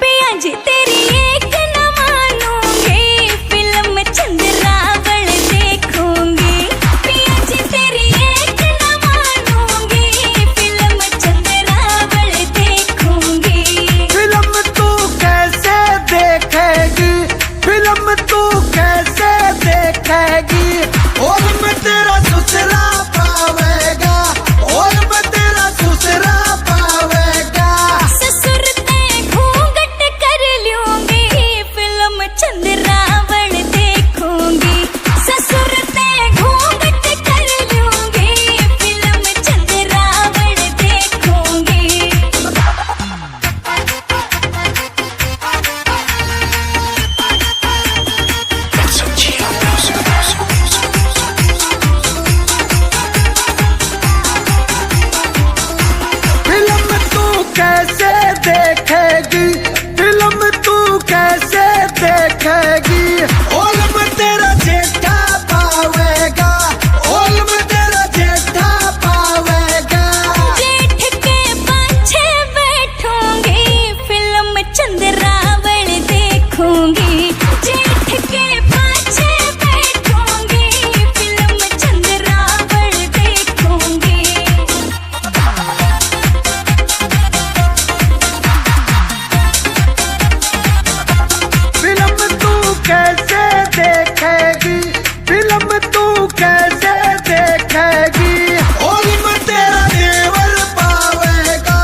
पिया जी तेरी एक न मानूंगी, फिल्म चंद्रावल देखूंगी। पिया जी तेरी एक न मानूंगी, फिल्म चंद्रावल देखूंगी। फिल्म तू कैसे देखेगी, फिल्म तू कैसे देखेगी, और मैं तेरा ससुरा पावेगा, और मैं तेरा ससुरा पावेगा। ससुर ते घूंघट कर लूंगी, फिल्म चंद्रावल देखूंगी। ससुर ते घूंघट कर लूंगी, फिल्म चंद्रावल देखूंगी। फिल्म तू कैसे देखेगी, फिल्म तू कैसे देखेगी, और मैं तेरा जेठा पावेगा, और मैं तेरा जेठा पावेगा। जेठ के पाछे बैठूंगी, फिल्म चंद्रावल देखूंगी। जेठ के पाछे बैठूंगी, फिल्म चंद्रावल देखूंगी। फिल्म तू कैसे देखेगी, फिल्म तू कैसे देखेगी, और मैं तेरा देवर पावेगा,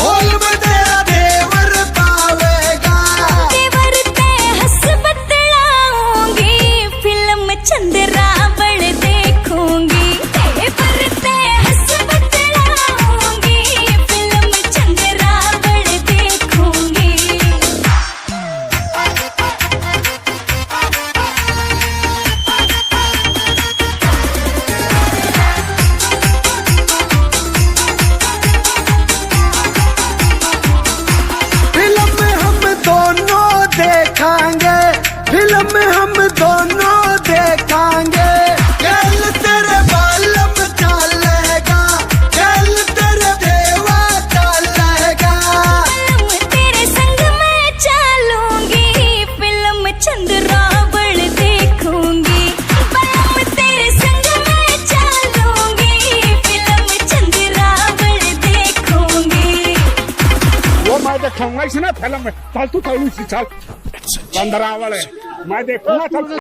और मैं तेरा देवर पावेगा। देवर ते हंस बतलाऊंगी, फिल्म चंद्रावल देखूंगी। देवर ते हंस बतलाऊंगी, फिल्म चंद्रावल देखूंगी। फिल्म हम दोनों देखांगे, फिल्म हम दोनों देखांगे। कल तेरे बालम चलेगा, कल तेरे देवा चलेगा। फिल्म तेरे संग मैं चलूंगी, फिल्म चंद्रावल देखूंगी। फिल्म तेरे संग मैं चलूंगी, फिल्म चंद्रावल देखूंगी। वो मैं देखूंगा इसी ना फिल्म में। चल तू चलू इसी चल चंद्रावल है, मैं देखूंगा चल।